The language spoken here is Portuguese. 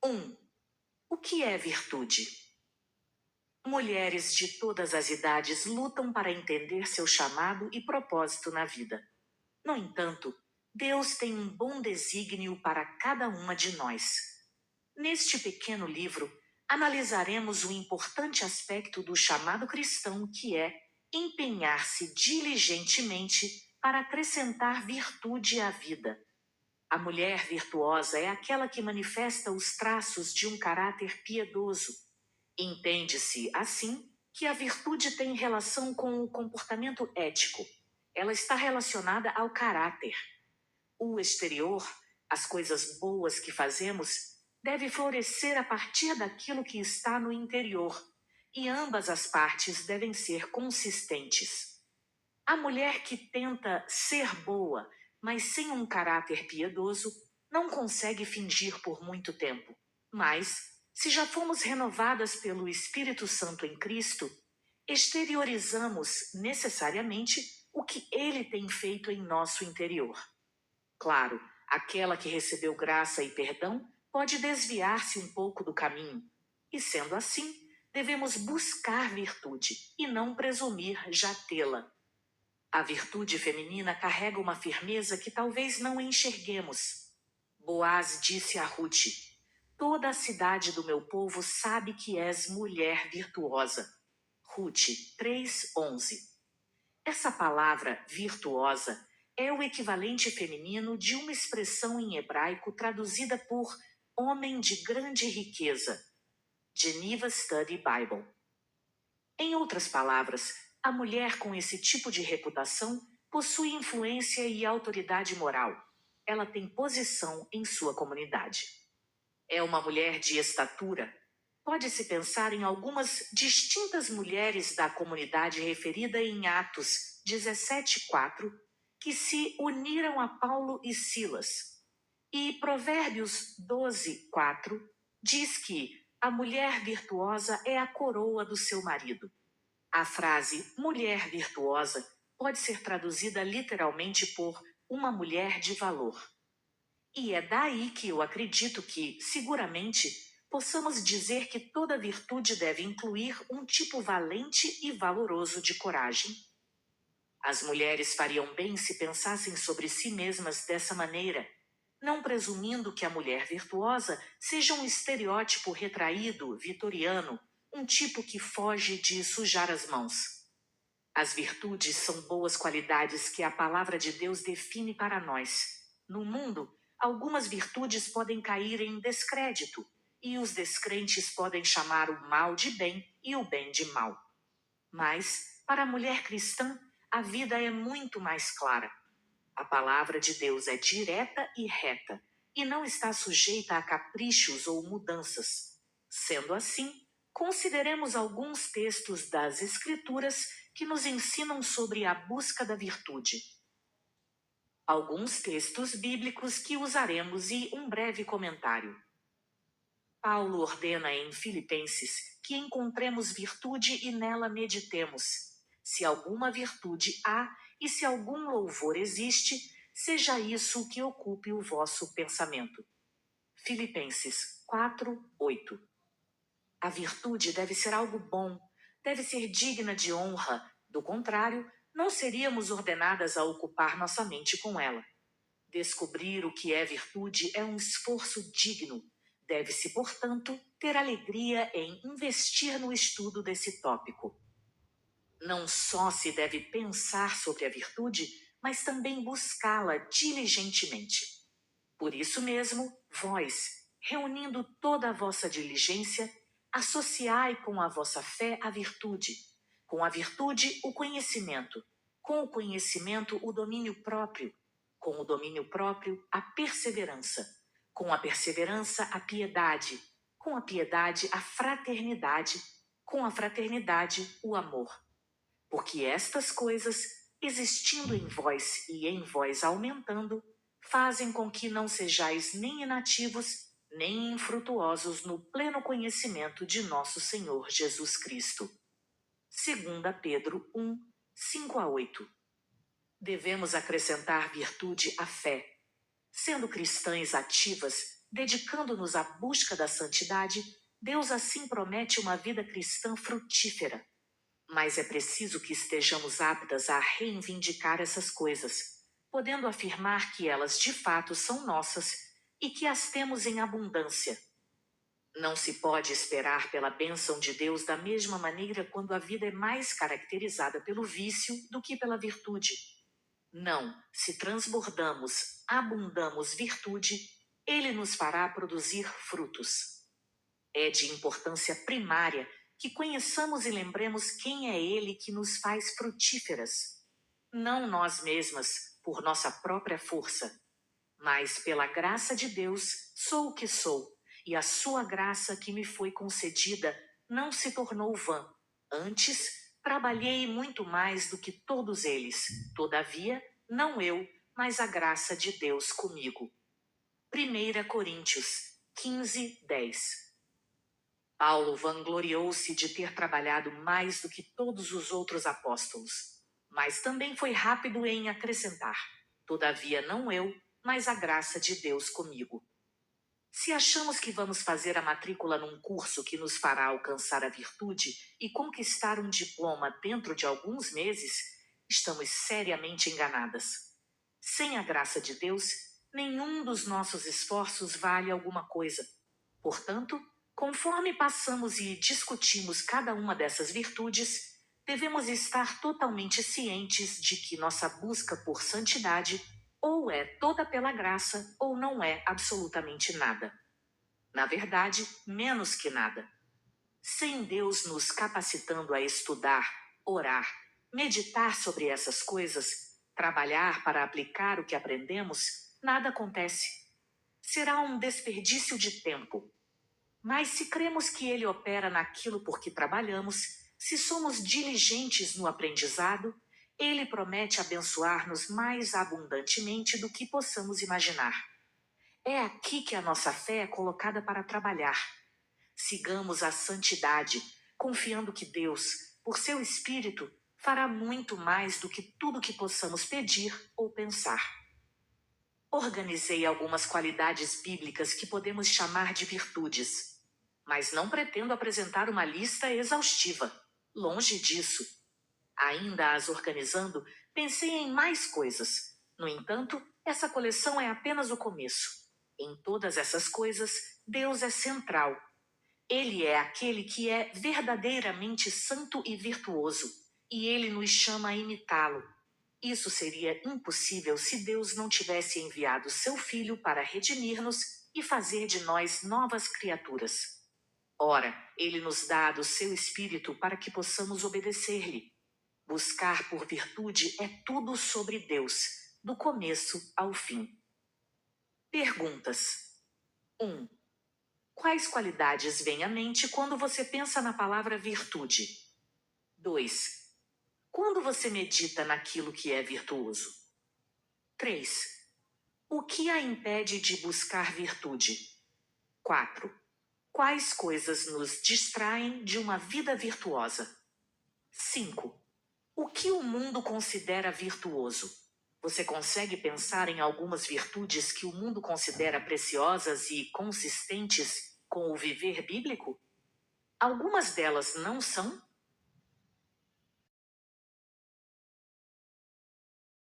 1. O que é virtude? Mulheres de todas as idades lutam para entender seu chamado e propósito na vida. No entanto, Deus tem um bom desígnio para cada uma de nós. Neste pequeno livro, analisaremos um importante aspecto do chamado cristão, que é empenhar-se diligentemente para acrescentar virtude à vida. A mulher virtuosa é aquela que manifesta os traços de um caráter piedoso. Entende-se, assim, que a virtude tem relação com o comportamento ético. Ela está relacionada ao caráter. O exterior, as coisas boas que fazemos, deve florescer a partir daquilo que está no interior, e ambas as partes devem ser consistentes. A mulher que tenta ser boa, mas sem um caráter piedoso, não consegue fingir por muito tempo. Mas, se já fomos renovadas pelo Espírito Santo em Cristo, exteriorizamos necessariamente o que Ele tem feito em nosso interior. Claro, aquela que recebeu graça e perdão pode desviar-se um pouco do caminho, e sendo assim, devemos buscar virtude e não presumir já tê-la. A virtude feminina carrega uma firmeza que talvez não enxerguemos. Boaz disse a Ruth: toda a cidade do meu povo sabe que és mulher virtuosa. Ruth 3:11. Essa palavra virtuosa é o equivalente feminino de uma expressão em hebraico traduzida por homem de grande riqueza. Geneva Study Bible. Em outras palavras, a mulher com esse tipo de reputação possui influência e autoridade moral. Ela tem posição em sua comunidade. É uma mulher de estatura. Pode-se pensar em algumas distintas mulheres da comunidade referida em Atos 17:4, que se uniram a Paulo e Silas. E Provérbios 12:4 diz que a mulher virtuosa é a coroa do seu marido. A frase mulher virtuosa pode ser traduzida literalmente por uma mulher de valor. E é daí que eu acredito que, seguramente, possamos dizer que toda virtude deve incluir um tipo valente e valoroso de coragem. As mulheres fariam bem se pensassem sobre si mesmas dessa maneira, não presumindo que a mulher virtuosa seja um estereótipo retraído, vitoriano, um tipo que foge de sujar as mãos. As virtudes são boas qualidades que a palavra de Deus define para nós. No mundo, algumas virtudes podem cair em descrédito, e os descrentes podem chamar o mal de bem e o bem de mal. Mas, para a mulher cristã, a vida é muito mais clara. A palavra de Deus é direta e reta, e não está sujeita a caprichos ou mudanças. Sendo assim, consideremos alguns textos das Escrituras que nos ensinam sobre a busca da virtude. Alguns textos bíblicos que usaremos e um breve comentário. Paulo ordena em Filipenses que encontremos virtude e nela meditemos. Se alguma virtude há e se algum louvor existe, seja isso o que ocupe o vosso pensamento. Filipenses 4:8. A virtude deve ser algo bom, deve ser digna de honra, do contrário, não seríamos ordenadas a ocupar nossa mente com ela. Descobrir o que é virtude é um esforço digno. Deve-se, portanto, ter alegria em investir no estudo desse tópico. Não só se deve pensar sobre a virtude, mas também buscá-la diligentemente. Por isso mesmo, vós, reunindo toda a vossa diligência, associai com a vossa fé a virtude, com a virtude o conhecimento, com o conhecimento o domínio próprio, com o domínio próprio a perseverança, com a perseverança a piedade, com a piedade a fraternidade, com a fraternidade o amor. Porque estas coisas, existindo em vós e em vós aumentando, fazem com que não sejais nem inativos, nem infrutuosos no pleno conhecimento de nosso Senhor Jesus Cristo. 2 Pedro 1, 5-8. Devemos acrescentar virtude à fé. Sendo cristãs ativas, dedicando-nos à busca da santidade, Deus assim promete uma vida cristã frutífera. Mas é preciso que estejamos aptas a reivindicar essas coisas, podendo afirmar que elas de fato são nossas e que as temos em abundância. Não se pode esperar pela bênção de Deus da mesma maneira quando a vida é mais caracterizada pelo vício do que pela virtude. Não, se transbordamos, abundamos virtude, Ele nos fará produzir frutos. É de importância primária que conheçamos e lembremos quem é Ele que nos faz frutíferas. Não nós mesmas, por nossa própria força, mas pela graça de Deus sou o que sou, e a sua graça que me foi concedida não se tornou vã. Antes, trabalhei muito mais do que todos eles. Todavia, não eu, mas a graça de Deus comigo. 1 Coríntios 15:10. Paulo vangloriou-se de ter trabalhado mais do que todos os outros apóstolos, mas também foi rápido em acrescentar: todavia não eu, mas a graça de Deus comigo. Se achamos que vamos fazer a matrícula num curso que nos fará alcançar a virtude e conquistar um diploma dentro de alguns meses, estamos seriamente enganadas. Sem a graça de Deus, nenhum dos nossos esforços vale alguma coisa. Portanto, conforme passamos e discutimos cada uma dessas virtudes, devemos estar totalmente cientes de que nossa busca por santidade ou é toda pela graça ou não é absolutamente nada. Na verdade, menos que nada. Sem Deus nos capacitando a estudar, orar, meditar sobre essas coisas, trabalhar para aplicar o que aprendemos, nada acontece. Será um desperdício de tempo. Mas se cremos que Ele opera naquilo por que trabalhamos, se somos diligentes no aprendizado, Ele promete abençoar-nos mais abundantemente do que possamos imaginar. É aqui que a nossa fé é colocada para trabalhar. Sigamos a santidade, confiando que Deus, por seu Espírito, fará muito mais do que tudo que possamos pedir ou pensar. Organizei algumas qualidades bíblicas que podemos chamar de virtudes, mas não pretendo apresentar uma lista exaustiva. Longe disso. Ainda as organizando, pensei em mais coisas. No entanto, essa coleção é apenas o começo. Em todas essas coisas, Deus é central. Ele é aquele que é verdadeiramente santo e virtuoso, e Ele nos chama a imitá-lo. Isso seria impossível se Deus não tivesse enviado seu Filho para redimir-nos e fazer de nós novas criaturas. Ora, Ele nos dá do seu Espírito para que possamos obedecer-lhe. Buscar por virtude é tudo sobre Deus, do começo ao fim. Perguntas. 1. Quais qualidades vêm à mente quando você pensa na palavra virtude? 2. Quando você medita naquilo que é virtuoso? 3. O que a impede de buscar virtude? 4. Quais coisas nos distraem de uma vida virtuosa? 5. O que o mundo considera virtuoso? Você consegue pensar em algumas virtudes que o mundo considera preciosas e consistentes com o viver bíblico? Algumas delas não são?